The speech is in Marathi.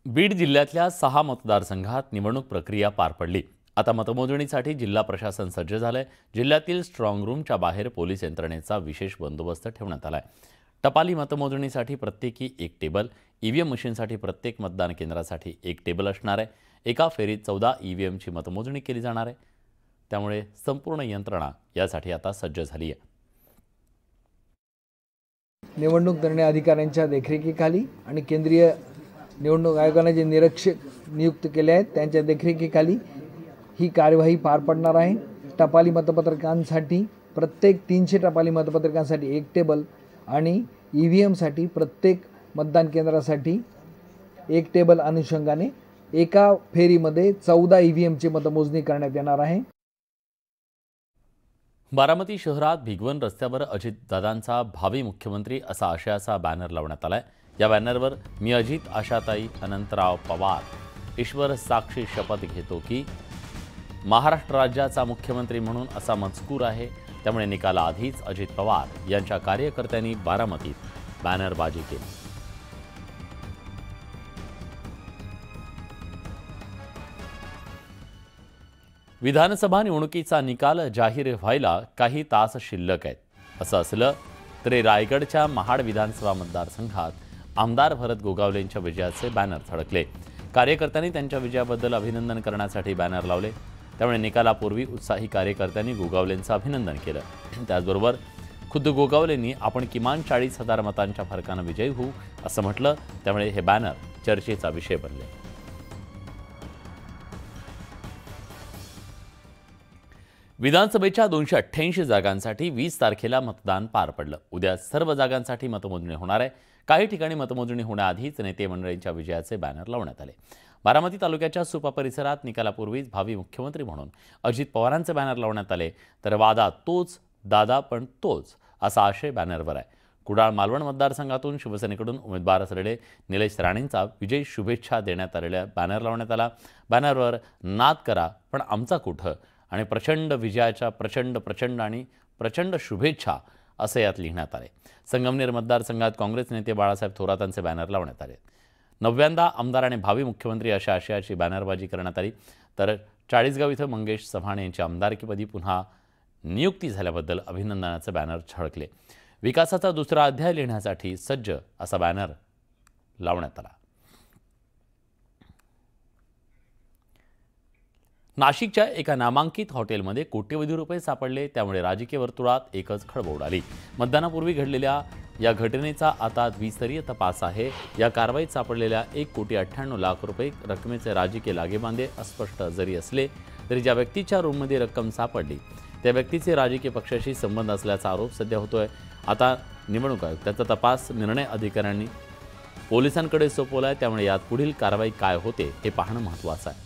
बीड जिल्ह्यातल्या 6 मतदारसंघात निवडणूक प्रक्रिया पार पडली। आता मतमोजणीसाठी जिल्हा प्रशासन सज्ज झालंय। जिल्ह्यातील स्ट्रॉंग रूमच्या बाहेर पोलीस यंत्रणेचा विशेष बंदोबस्त ठेवण्यात आलाय। टपाली मतमोजणीसाठी प्रत्येकी एक टेबल, ईव्हीएम मशीनसाठी प्रत्येक मतदान केंद्रासाठी एक टेबल असणार आहे। एका फेरीत 14 ईव्हीएमची मतमोजणी केली जाणार आहे। त्यामुळे संपूर्ण यंत्रणा यासाठी आता सज्ज झाली आहे। निवडणूक निर्णय अधिकाऱ्यांच्या देखरेखीखाली आणि केंद्रीय निवडणूक आयोगाने जे निरीक्षक नियुक्त केले आहेत त्यांच्या देखरेखीखाली ही कार्यवाही पार पडणार आहे। टपाली मतपत्रकांसाठी प्रत्येक 300 टपाली मतपत्रकांसाठी एक टेबल आणि ईव्हीएमसाठी प्रत्येक मतदान केंद्रासाठी एक टेबल अनुषंगाने एका फेरीमध्ये 14 ईव्हीएमची मतमोजणी करण्यात येणार आहे। बारामती शहरात भिगवण रस्त्यावर अजितदादांचा भावी मुख्यमंत्री असा आशयाचा बॅनर लावण्यात आलाय। या बॅनरवर मी अजित, आशाताई, अनंतराव पवार ईश्वर साक्षी शपथ घेतो की महाराष्ट्र राज्याचा मुख्यमंत्री म्हणून असा मजकूर आहे। त्यामुळे निकालाआधीच अजित पवार यांच्या कार्यकर्त्यांनी बारामतीत बॅनरबाजी केली। विधानसभा निवडणुकीचा निकाल जाहीर व्हायला काही तास शिल्लक आहेत। असं असलं तरी रायगडच्या महाड विधानसभा मतदारसंघात आमदार भरत गोगावलेंच्या विजयाचे बॅनर थडकले। कार्यकर्त्यांनी त्यांच्या विजयाबद्दल अभिनंदन करण्यासाठी बॅनर लावले। त्यामुळे निकालापूर्वी उत्साही कार्यकर्त्यांनी गोगावलेंचं अभिनंदन केलं। त्याचबरोबर खुद्द गोगावलेंनी आपण किमान 40,000 मतांच्या फरकानं विजयी होऊ असं म्हटलं। त्यामुळे हे बॅनर चर्चेचा विषय बनले। विधानसभेच्या 288 जागांसाठी 20 तारखेला मतदान पार पडलं। उद्या सर्व जागांसाठी मतमोजणी होणार आहे। काही ठिकाणी मतमोजणी होण्याआधीच नेते मंडळींच्या विजयाचे बॅनर लावण्यात आले। बारामती तालुक्याच्या सुपा परिसरात निकालापूर्वीच भावी मुख्यमंत्री म्हणून अजित पवारांचे बॅनर लावण्यात आले। तर वादा तोच, दादा पण तोच असा आशय बॅनरवर आहे। कुडाळ मालवण मतदारसंघातून शिवसेनेकडून उमेदवार असलेले निलेश राणेंचा विजय शुभेच्छा देण्यात आलेल्या बॅनर लावण्यात आला। बॅनरवर नाद करा पण आमचा कुठं आणि प्रचंड विजयाच्या प्रचंड आणि प्रचंड शुभेच्छा असे यात लिहिण्यात आले। संगमनेर मतदारसंघात काँग्रेस नेते बाळासाहेब थोरातांचे बॅनर लावण्यात आले। 9व्यांदा आमदार आणि भावी मुख्यमंत्री अशा आशयाची बॅनरबाजी करण्यात आली। तर चाळीसगाव इथं मंगेश चव्हाण यांची आमदारकीपदी पुन्हा नियुक्ती झाल्याबद्दल अभिनंदनाचे बॅनर झळकले। विकासाचा दुसरा अध्याय लिहिण्यासाठी सज्ज असा बॅनर लावण्यात आला। नाशिकच्या एका नामांकित हॉटेलमध्ये कोट्यवधी रुपये सापडले। त्यामुळे राजकीय वर्तुळात एकच खळबळ उडाली। मतदानापूर्वी घडलेल्या या घटनेचा आता द्विस्तरीय तपास आहे। या कारवाईत सापडलेल्या 1,98,00,000 रुपये रकमेचे राजकीय लागेबांधे अस्पष्ट जरी असले तरी ज्या व्यक्तीच्या रूममध्ये रक्कम सापडली त्या व्यक्तीचे राजकीय पक्षाशी संबंध असल्याचा आरोप सध्या होतोय। आता निवडणूक आयोग त्याचा तपास निर्णय अधिकाऱ्यांनी पोलिसांकडे सोपवलाय। त्यामुळे यात पुढील कारवाई काय होते हे पाहणं महत्त्वाचं आहे।